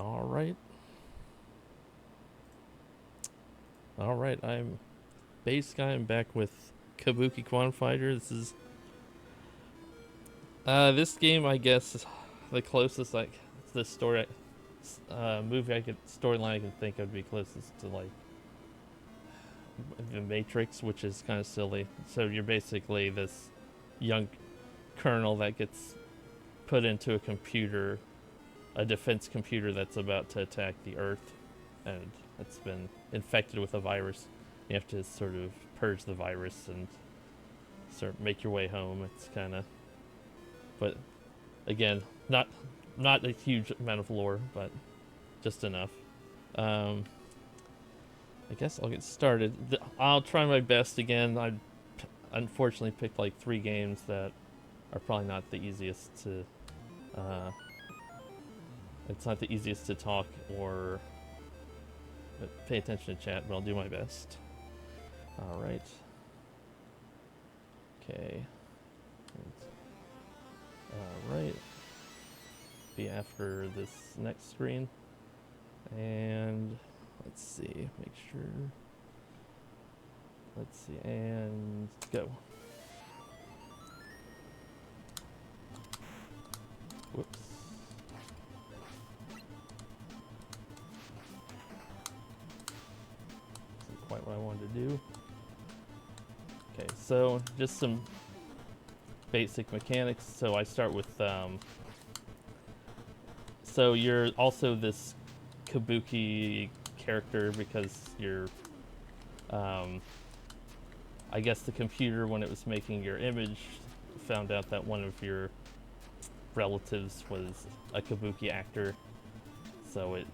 All right. All right. I'm Bassguy. I'm back with Kabuki Quantum Fighter. This game, I guess, is the closest like the movie storyline I can think of would be closest to like the Matrix, which is kind of silly. So you're basically this young colonel that gets put into a defense computer that's about to attack the Earth, and it's been infected with a virus. You have to sort of purge the virus and sort of make your way home. It's kind of, but again, not a huge amount of lore, but just enough. Um, I guess I'll get started. I'll try my best again. I unfortunately picked like 3 games that are probably not the easiest to. Uh, it's not the easiest to talk or pay attention to chat, but I'll do my best. All right. Okay. All right. Be after this next screen, and let's see. Make sure. Let's see, and go. Whoops. Isn't quite what I wanted to do. Okay, so just some basic mechanics. So I start with so you're also this Kabuki character because you're I guess the computer, when it was making your image, found out that one of your relatives was a Kabuki actor, so it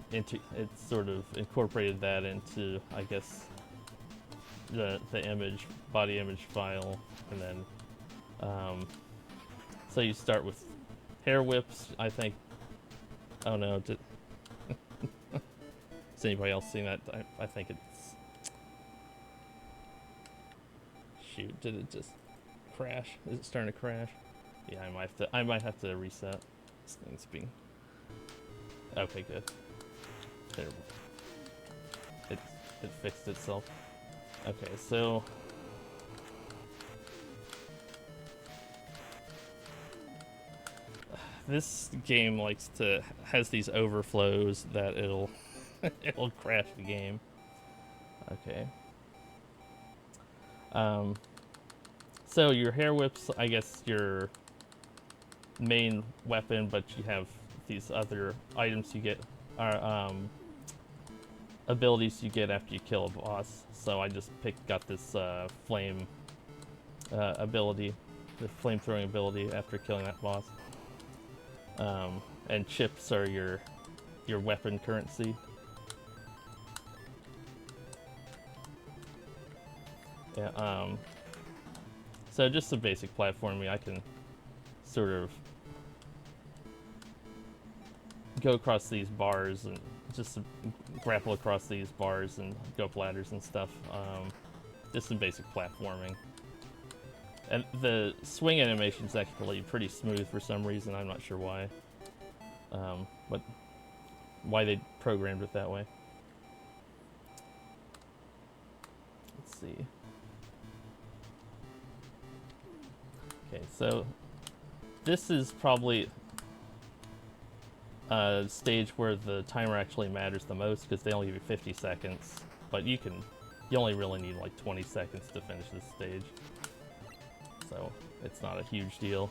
sort of incorporated that into, I guess, the body image file, and then so you start with hair whips. I think, I don't know, is anybody else seeing that? I think it's, shoot, did it just crash? Is it starting to crash? Yeah, I might have to reset. This thing's being, okay, good. There, it fixed itself. Okay, so this game has these overflows that it'll crash the game. Okay. So your hair whips, I guess, your main weapon, but you have these other items you get, are abilities you get after you kill a boss. So I just got this flame ability, the flame throwing ability after killing that boss. And chips are your weapon currency. Yeah. So just some basic platforming. I can sort of go across these bars and just grapple across these bars and go up ladders and stuff. Just some basic platforming. And the swing animation is actually pretty smooth for some reason. I'm not sure why. But why they programmed it that way. Let's see. Okay, so this is probably a stage where the timer actually matters the most, because they only give you 50 seconds, but you only really need like 20 seconds to finish this stage, so it's not a huge deal.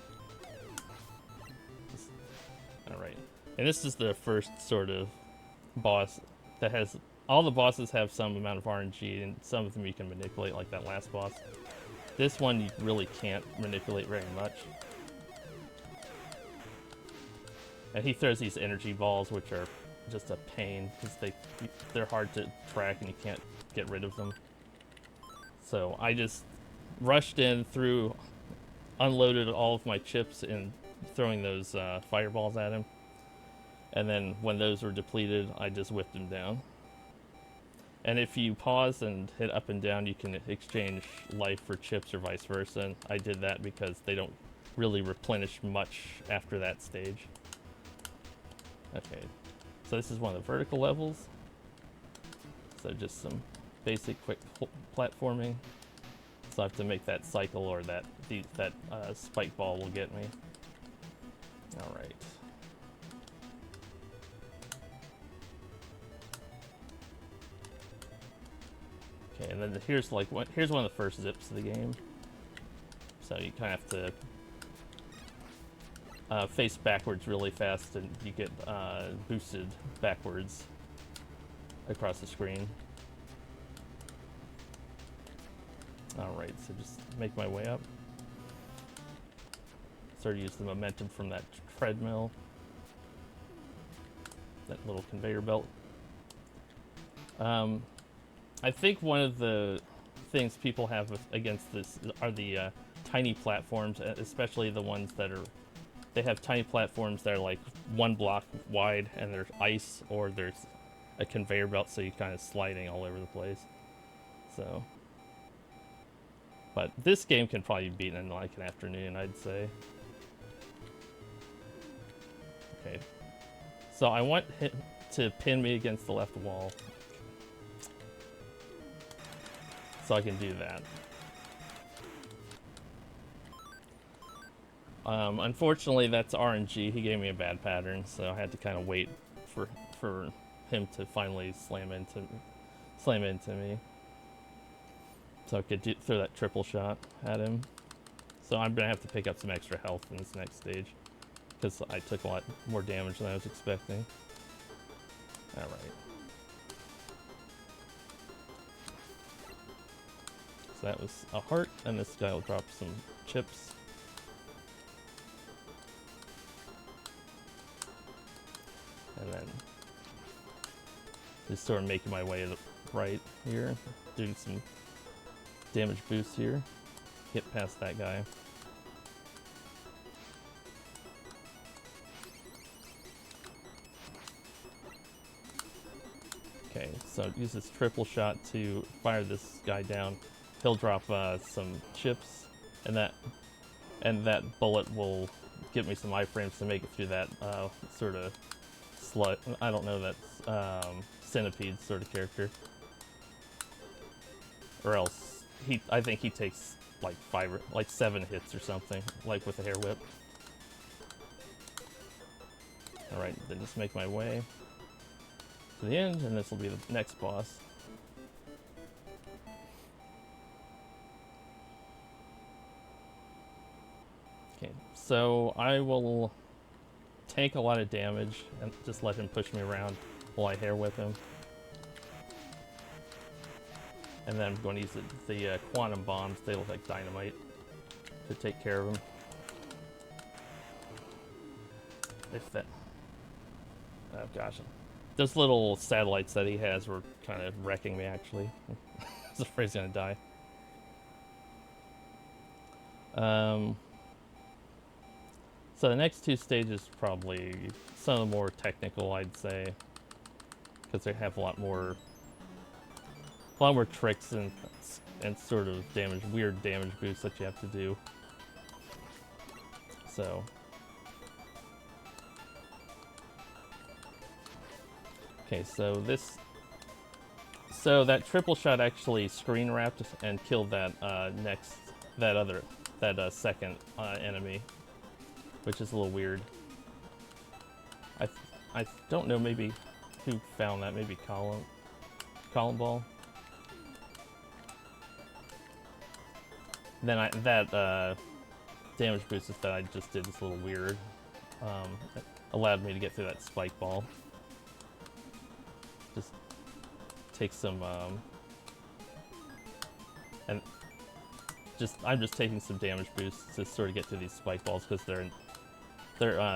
Alright, and this is the first sort of boss that has, all the bosses have some amount of RNG, and some of them you can manipulate, like that last boss. This one you really can't manipulate very much. And he throws these energy balls, which are just a pain, because they're hard to track and you can't get rid of them. So I just rushed in, unloaded all of my chips in throwing those fireballs at him. And then when those were depleted, I just whipped him down. And if you pause and hit up and down, you can exchange life for chips or vice versa. And I did that because they don't really replenish much after that stage. Okay. So this is one of the vertical levels. So just some basic quick platforming. So I have to make that cycle, or that spike ball will get me. All right. Okay, and then here's like here's one of the first zips of the game. So you kind of have to face backwards really fast, and you get boosted backwards across the screen. Alright, so just make my way up. Start to use the momentum from that treadmill. That little conveyor belt. I think one of the things people have against this are the tiny platforms, especially the ones that are... They have tiny platforms that are like 1 block wide, and there's ice, or there's a conveyor belt, so you're kind of sliding all over the place. So... But this game can probably be beaten in like an afternoon, I'd say. Okay. So I want him to pin me against the left wall. So I can do that. Unfortunately, that's RNG. He gave me a bad pattern, so I had to kind of wait for him to finally slam into me. So I could throw that triple shot at him. So I'm gonna have to pick up some extra health in this next stage, because I took a lot more damage than I was expecting. Alright. So that was a heart, and this guy will drop some chips. And then just sort of making my way to the right here, doing some damage boost here. Get past that guy. Okay, so use this triple shot to fire this guy down. He'll drop some chips, and that bullet will give me some iframes to make it through that sort of slut. I don't know, that's centipede sort of character. Or else I think he takes like 7 hits or something, like with a hair whip. Alright, then just make my way to the end, and this will be the next boss. Okay, so I will take a lot of damage and just let him push me around while I hair whip him. And then I'm going to use the quantum bombs. They look like dynamite to take care of him. If that... Oh gosh. Those little satellites that he has were kind of wrecking me, actually. I was afraid he's going to die. So the next 2 stages probably some of the more technical, I'd say. Because they have a lot more tricks and sort of weird damage boosts that you have to do. So okay, so that triple shot actually screen wrapped and killed that second enemy, which is a little weird. I don't know, maybe who found that, maybe Column Ball. Then that damage boost that I just did is a little weird. Allowed me to get through that spike ball. Just take some and I'm just taking some damage boosts to sort of get through these spike balls, because they're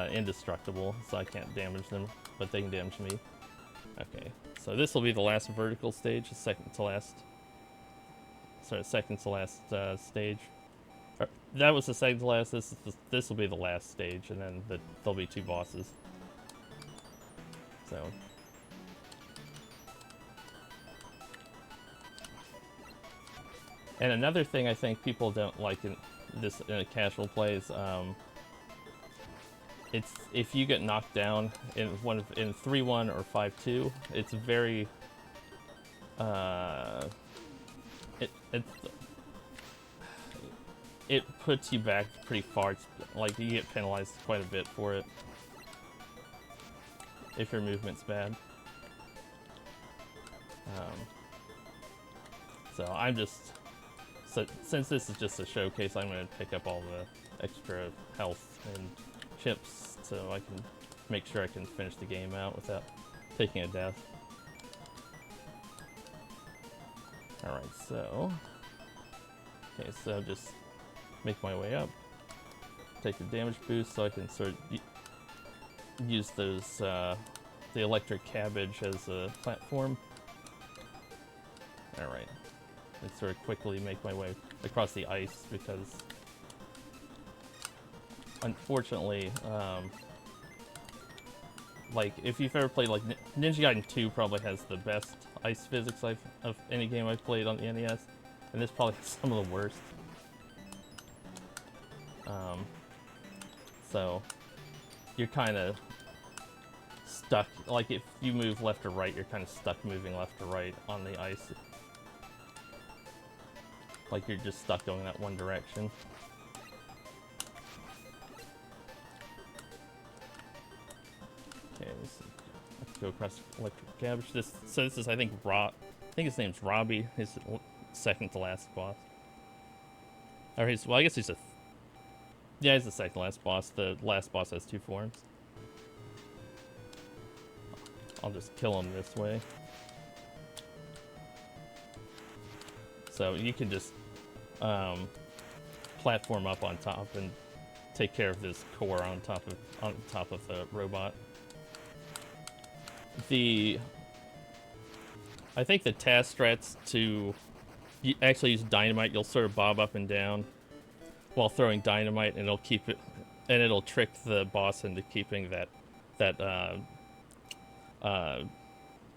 indestructible, so I can't damage them, but they can damage me. Okay, so this will be the last vertical stage, the second to last stage. That was the second to last. This will be the last stage, and then there'll be 2 bosses. So and another thing I think people don't like in a casual play is it's if you get knocked down in 3-1 or 5-2, it's very it it puts you back pretty far. It's, like, you get penalized quite a bit for it if your movement's bad. So I'm just, since this is just a showcase, I'm going to pick up all the extra health and chips so I can make sure I can finish the game out without taking a death. Alright, so... Okay, so just make my way up. Take the damage boost so I can sort of use those, the electric cabbage as a platform. Alright. And sort of quickly make my way across the ice because... Unfortunately, like, if you've ever played, like, Ninja Gaiden 2 probably has the best ice physics of any game I've played on the NES, and this probably has some of the worst. So, you're kind of stuck, like, if you move left or right, you're kind of stuck moving left or right on the ice. Like, you're just stuck going that one direction. Okay, let's go across electric cabbage. So this is, I think, I think his name's Robbie. His second to last boss. Or well, I guess he's yeah, he's the second to last boss. The last boss has 2 forms. I'll just kill him this way. So you can just platform up on top and take care of this core on top of the robot. I think the task strats to actually use dynamite, you'll sort of bob up and down while throwing dynamite, and it'll trick the boss into keeping that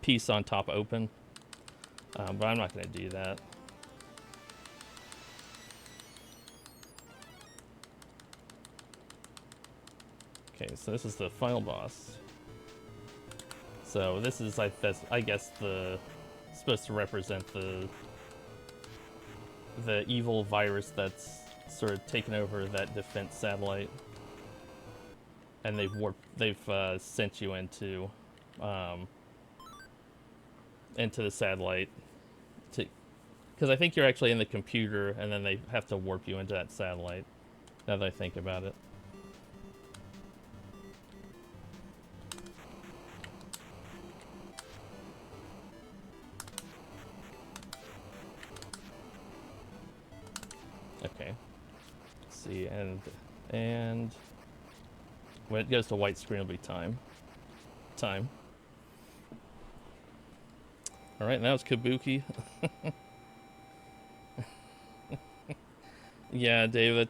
piece on top open. But I'm not going to do that. Okay, so this is the final boss. So this is, I guess, supposed to represent the evil virus that's sort of taken over that defense satellite, and they've sent you into the satellite because I think you're actually in the computer, and then they have to warp you into that satellite. Now that I think about it. Okay. Let's see, and when it goes to white screen, it'll be time. All right, that was Kabuki. Yeah, Dave,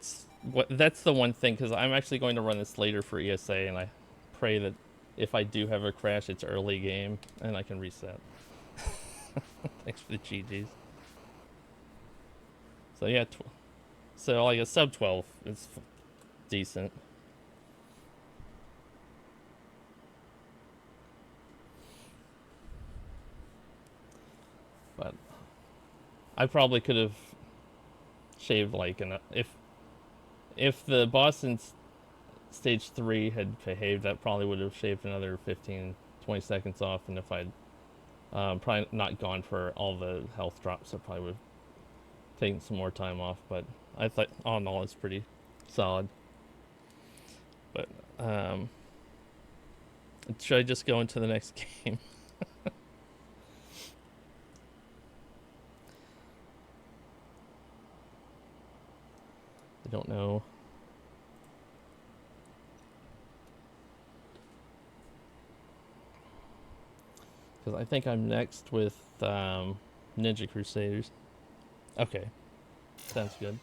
that's the one thing, because I'm actually going to run this later for ESA, and I pray that if I do have a crash, it's early game and I can reset. Thanks for the GGs. So yeah, so like a sub 12 is decent. But I probably could have shaved like if the boss in stage 3 had behaved, that probably would have shaved another 15-20 seconds off, and if I'd probably not gone for all the health drops, I probably would have taken some more time off. But I thought all in all it's pretty solid. But should I just go into the next game? I don't know. Because I think I'm next with Ninja Crusaders. Okay. Sounds good.